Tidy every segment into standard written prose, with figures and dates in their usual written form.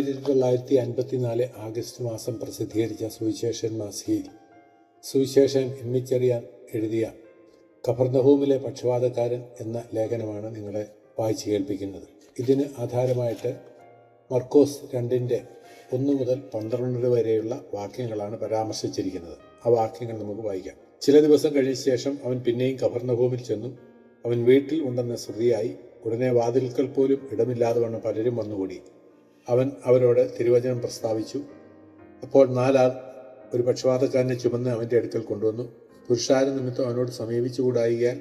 1954 August മാസം പ്രസിദ്ധീകരിച്ച സുവിശേഷൻ മാസികയിൽ സുവിശേഷൻ എമ്മിച്ചെറിയാൻ എഴുതിയ കഫർന്നഹൂമിലെ പക്ഷപാതക്കാരൻ എന്ന ലേഖനമാണ് നിങ്ങളെ വായിച്ചു കേൾപ്പിക്കുന്നത്. ഇതിന് ആധാരമായിട്ട് മർക്കോസ് 2:1 മുതൽ 12 വരെയുള്ള വാക്യങ്ങളാണ് പരാമർശിച്ചിരിക്കുന്നത്. ആ വാക്യങ്ങൾ നമുക്ക് വായിക്കാം. ചില ദിവസം കഴിഞ്ഞ ശേഷം അവൻ പിന്നെയും കഫർന്നഹൂമിൽ ചെന്നു. അവൻ വീട്ടിൽ ഉണ്ടെന്ന് ശ്രുതിയായി. ഉടനെ വാതിൽക്കൽ പോലും ഇടമില്ലാതെ വണ്ണം പലരും വന്നുകൂടി. അവൻ അവരോട് തിരുവചനം പ്രസ്താവിച്ചു. അപ്പോൾ 4 ആൾ ഒരു പക്ഷപാതക്കാരനെ ചുമന്ന് അവൻ്റെ അടുക്കൽ കൊണ്ടുവന്നു. പുരുഷാര നിമിത്തം അവനോട് സമീപിച്ചുകൂടായികയാൽ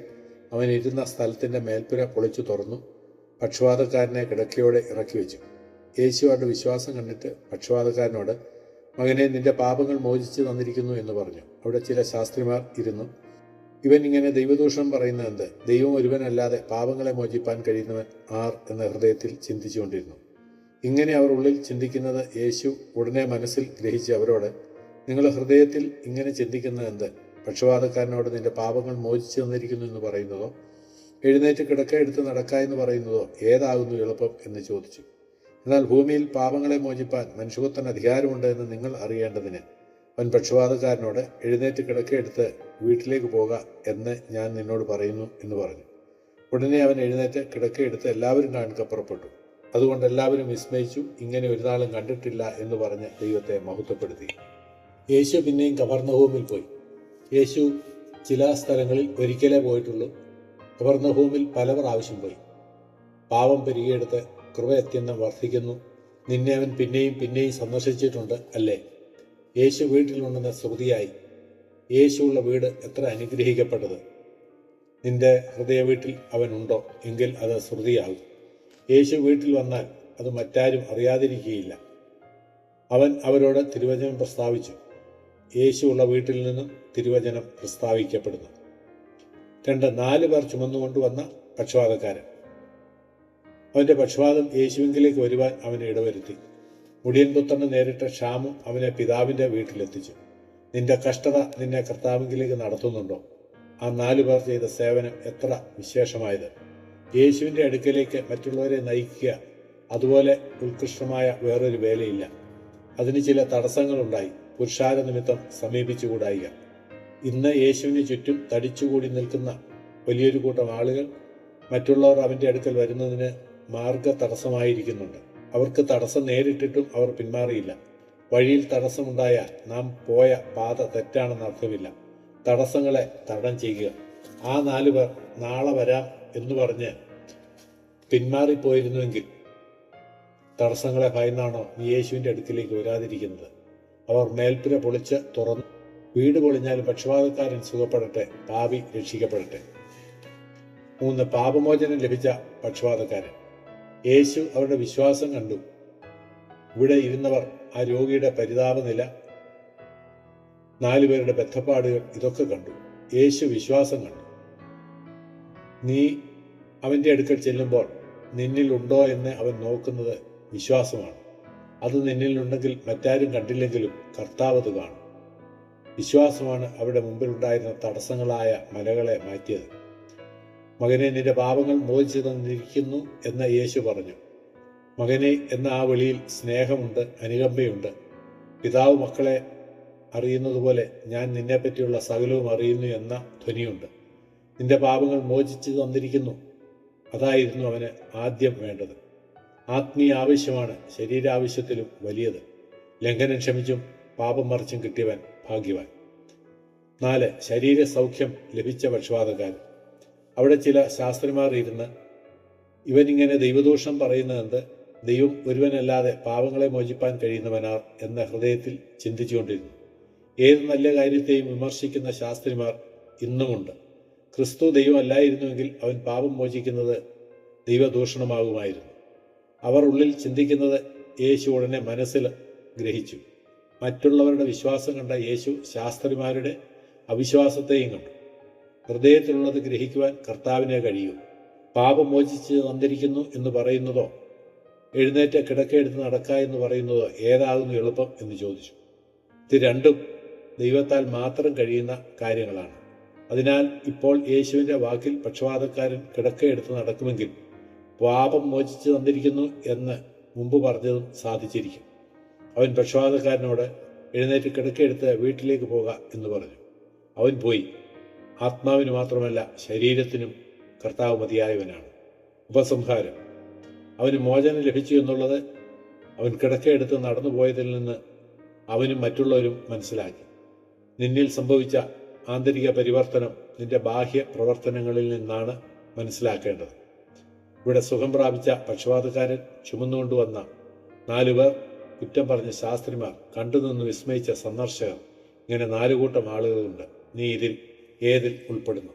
അവൻ ഇരുന്ന സ്ഥലത്തിൻ്റെ മേൽപ്പുര പൊളിച്ചു തുറന്നു പക്ഷപാതക്കാരനെ കിടക്കയോടെ ഇറക്കി വെച്ചു. യേശു അവരുടെ വിശ്വാസം കണ്ടിട്ട് പക്ഷപാതക്കാരനോട്, മകനെ, നിന്റെ പാപങ്ങൾ മോചിച്ചു തന്നിരിക്കുന്നു എന്ന് പറഞ്ഞു. അവിടെ ചില ശാസ്ത്രിമാർ ഇരുന്നു. ഇവൻ ഇങ്ങനെ ദൈവദൂഷണം പറയുന്നത് എന്ത്? ദൈവം ഒരുവനല്ലാതെ പാപങ്ങളെ മോചിപ്പാൻ കഴിയുന്നവൻ ആർ എന്ന ഹൃദയത്തിൽ ചിന്തിച്ചുകൊണ്ടിരുന്നു. ഇങ്ങനെ അവർ ഉള്ളിൽ ചിന്തിക്കുന്നത് യേശു ഉടനെ മനസ്സിൽ ഗ്രഹിച്ച് അവരോട്, നിങ്ങൾ ഹൃദയത്തിൽ ഇങ്ങനെ ചിന്തിക്കുന്നത് എന്ത്? പക്ഷപാതക്കാരനോട് നിന്റെ പാപങ്ങൾ മോചിച്ചു തന്നിരിക്കുന്നു എന്ന് പറയുന്നതോ എഴുന്നേറ്റ് കിടക്ക എടുത്ത് നടക്ക എന്ന് പറയുന്നതോ ഏതാകുന്നു എളുപ്പം എന്ന് ചോദിച്ചു. എന്നാൽ ഭൂമിയിൽ പാപങ്ങളെ മോചിപ്പാൻ മനുഷ്യപുത്രന് അധികാരമുണ്ട് എന്ന് നിങ്ങൾ അറിയേണ്ടതിന് അവൻ പക്ഷപാതക്കാരനോട്, എഴുന്നേറ്റ് കിടക്കയെടുത്ത് വീട്ടിലേക്ക് പോക എന്ന് ഞാൻ നിന്നോട് പറയുന്നു എന്ന് പറഞ്ഞു. ഉടനെ അവൻ എഴുന്നേറ്റ് കിടക്കയെടുത്ത് എല്ലാവരും കാണുക പുറപ്പെട്ടു. അതുകൊണ്ട് എല്ലാവരും വിസ്മയിച്ചു. ഇങ്ങനെ ഒരു നാളും കണ്ടിട്ടില്ല എന്ന് പറഞ്ഞ് ദൈവത്തെ മഹത്വപ്പെടുത്തി. യേശു പിന്നെയും കഫർന്നഹൂമിൽ പോയി. യേശു ചില സ്ഥലങ്ങളിൽ ഒരിക്കലേ പോയിട്ടുള്ളൂ. കഫർന്നഹൂമിൽ പല പ്രാവശ്യം പോയി. പാപം പെരുകിയെടുത്ത് കൃപ അത്യന്തം വർദ്ധിക്കുന്നു. നിന്നെ അവൻ പിന്നെയും പിന്നെയും സന്ദർശിച്ചിട്ടുണ്ട് അല്ലേ? യേശു വീട്ടിലുണ്ടെന്ന ശ്രുതിയായി. യേശുവുള്ള വീട് എത്ര അനുഗ്രഹിക്കപ്പെട്ടത്! നിന്റെ ഹൃദയ വീട്ടിൽ അവനുണ്ടോ എങ്കിൽ അത് ശ്രുതിയാകും. യേശു വീട്ടിൽ വന്നാൽ അത് മറ്റാരും അറിയാതിരിക്കുകയില്ല. അവൻ അവരോട് തിരുവചനം പ്രസ്താവിച്ചു. യേശുവുള്ള വീട്ടിൽ നിന്നും തിരുവചനം പ്രസ്താവിക്കപ്പെടുന്നു. 4 പേർ ചുമന്നുകൊണ്ടുവന്ന പക്ഷപാതക്കാരൻ. അവൻ്റെ പക്ഷപാതം യേശുവിലേക്ക് വരുവാൻ അവനെ ഇടവരുത്തി. മുടിയൻ പുത്രന് നേരിട്ട ക്ഷാമം അവനെ പിതാവിൻ്റെ വീട്ടിലെത്തിച്ചു. നിന്റെ കഷ്ടത നിന്നെ കർത്താവിലേക്ക് നടത്തുന്നുണ്ടോ? ആ 4 പേർ ചെയ്ത സേവനം എത്ര വിശേഷമായത്! യേശുവിൻ്റെ അടുക്കലേക്ക് മറ്റുള്ളവരെ നയിക്കുക അതുപോലെ ഉത്കൃഷ്ടമായ വേറൊരു വേലയില്ല. അതിന് ചില തടസ്സങ്ങളുണ്ടായി. പുരുഷാര നിമിത്തം സമീപിച്ചുകൂടായിക. ഇന്ന് യേശുവിന് ചുറ്റും തടിച്ചുകൂടി നിൽക്കുന്ന വലിയൊരു കൂട്ടം ആളുകൾ മറ്റുള്ളവർ അവൻ്റെ അടുക്കൽ വരുന്നതിന് മാർഗ തടസ്സമായിരിക്കുന്നുണ്ട്. അവർക്ക് തടസ്സം നേരിട്ടിട്ടും അവർ പിന്മാറിയില്ല. വഴിയിൽ തടസ്സമുണ്ടായാൽ നാം പോയ പാത തെറ്റാണെന്ന് അർത്ഥമില്ല. തടസ്സങ്ങളെ തടം ചെയ്യുക. ആ 4 പേർ നാളെ വരാം എന്ന് പറഞ്ഞ് പിന്മാറിപ്പോയിരുന്നുവെങ്കിൽ തടസ്സങ്ങളെ ഭയന്നാണോ നീ യേശുവിൻ്റെ അടുക്കിലേക്ക് വരാതിരിക്കുന്നത്? അവർ മേൽപ്പുര പൊളിച്ച് തുറന്നു. വീട് പൊളിഞ്ഞാലും പക്ഷപാതക്കാരൻ സുഖപ്പെടട്ടെ, പാപി രക്ഷിക്കപ്പെടട്ടെ. 3 പാപമോചനം ലഭിച്ച പക്ഷപാതക്കാരൻ. യേശു അവരുടെ വിശ്വാസം കണ്ടു. ഇവിടെ ഇരുന്നവർ ആ രോഗിയുടെ പരിതാപനില, 4 പേരുടെ ബദ്ധപ്പാടുകൾ ഇതൊക്കെ കണ്ടു. യേശു വിശ്വാസം കണ്ടു. നീ അവൻ്റെ അടുക്കൽ ചെല്ലുമ്പോൾ നിന്നിലുണ്ടോ എന്ന് അവൻ നോക്കുന്നത് വിശ്വാസമാണ്. അത് നിന്നിലുണ്ടെങ്കിൽ മറ്റാരും കണ്ടില്ലെങ്കിലും കർത്താവ് അത് കാണും. വിശ്വാസമാണ് അവിടെ മുമ്പിലുണ്ടായിരുന്ന തടസ്സങ്ങളായ മലകളെ മാറ്റിയത്. മകനെ, നിന്റെ പാപങ്ങൾ മോചിച്ചു തന്നിരിക്കുന്നു എന്ന് യേശു പറഞ്ഞു. മകനെ എന്ന ആ വിളിയിൽ സ്നേഹമുണ്ട്, അനുകമ്പയുണ്ട്. പിതാവ് മക്കളെ അറിയുന്നതുപോലെ ഞാൻ നിന്നെപ്പറ്റിയുള്ള സകലവും അറിയുന്നു എന്ന ധ്വനിയുണ്ട്. നിന്റെ പാപങ്ങൾ മോചിച്ചു തന്നിരിക്കുന്നു. അതായിരുന്നു അവന് ആദ്യം വേണ്ടത്. ആത്മീയ ആവശ്യമാണ് ശരീരാവശ്യത്തിലും വലിയത്. ലംഘനം ക്ഷമിച്ചും പാപം മറിച്ചും കിട്ടിയവൻ ഭാഗ്യവാൻ. 4 ശരീര സൗഖ്യം ലഭിച്ച പക്ഷപാതക്കാരൻ. അവിടെ ചില ശാസ്ത്രിമാർ ഇരുന്ന്, ഇവനിങ്ങനെ ദൈവദൂഷണം പറയുന്നതെന്ത്? ദൈവം ഒരുവനല്ലാതെ പാപങ്ങളെ മോചിപ്പാൻ കഴിയുന്നവനാർ എന്ന ഹൃദയത്തിൽ ചിന്തിച്ചുകൊണ്ടിരുന്നു. ഏത് നല്ല കാര്യത്തെയും വിമർശിക്കുന്ന ശാസ്ത്രിമാർ ഇന്നുമുണ്ട്. ക്രിസ്തു ദൈവമല്ലായിരുന്നുവെങ്കിൽ അവൻ പാപം മോചിക്കുന്നത് ദൈവദൂഷണമാകുമായിരുന്നു. അവർ ഉള്ളിൽ ചിന്തിക്കുന്നത് യേശു ഉടനെ മനസ്സിൽ ഗ്രഹിച്ചു. മറ്റുള്ളവരുടെ വിശ്വാസം കണ്ട യേശു ശാസ്ത്രിമാരുടെ അവിശ്വാസത്തെയും കണ്ടു. ഹൃദയത്തിലുള്ളത് ഗ്രഹിക്കുവാൻ കർത്താവിനെ കഴിയൂ. പാപം മോചിച്ച് തന്നിരിക്കുന്നു എന്ന് പറയുന്നതോ എഴുന്നേറ്റ് കിടക്കയെടുത്ത് നടക്ക എന്ന് പറയുന്നതോ ഏതാകുന്നു എളുപ്പം എന്ന് ചോദിച്ചു. ഇത് രണ്ടും ദൈവത്താൽ മാത്രം കഴിയുന്ന കാര്യങ്ങളാണ്. അതിനാൽ ഇപ്പോൾ യേശുവിൻ്റെ വാക്കിൽ പക്ഷപാതക്കാരൻ കിടക്കയെടുത്ത് നടക്കുമെങ്കിൽ പാപം മോചിച്ചു തന്നിരിക്കുന്നു എന്ന് മുമ്പ് പറഞ്ഞതും സാധിച്ചിരിക്കും. അവൻ പക്ഷവാതക്കാരനോട് എഴുന്നേറ്റ് കിടക്കയെടുത്ത് വീട്ടിലേക്ക് പോക എന്ന് പറഞ്ഞു. അവൻ പോയി. ആത്മാവിന് മാത്രമല്ല ശരീരത്തിനും കർത്താവ് മതിയായവനാണ്. ഉപസംഹാരം: അവന് മോചനം ലഭിച്ചു എന്നുള്ളത് അവൻ കിടക്കയെടുത്ത് നടന്നു പോയതിൽ നിന്ന് അവനും മറ്റുള്ളവരും മനസ്സിലാക്കി. നിന്നിൽ സംഭവിച്ച ആന്തരിക പരിവർത്തനം നിന്റെ ബാഹ്യ പ്രവർത്തനങ്ങളിൽ നിന്നാണ് മനസ്സിലാക്കേണ്ടത്. ഇവിടെ സുഖം പ്രാപിച്ച പക്ഷവാതക്കാരൻ, ചുമന്നുകൊണ്ടുവന്ന 4 പേർ, കുറ്റം പറഞ്ഞ ശാസ്ത്രിമാർ, കണ്ടുനിന്ന് വിസ്മയിച്ച സന്ദർശകർ, ഇങ്ങനെ 4 കൂട്ടം ആളുകളുണ്ട്. നീ ഏതിൽ ഉൾപ്പെടുന്നു?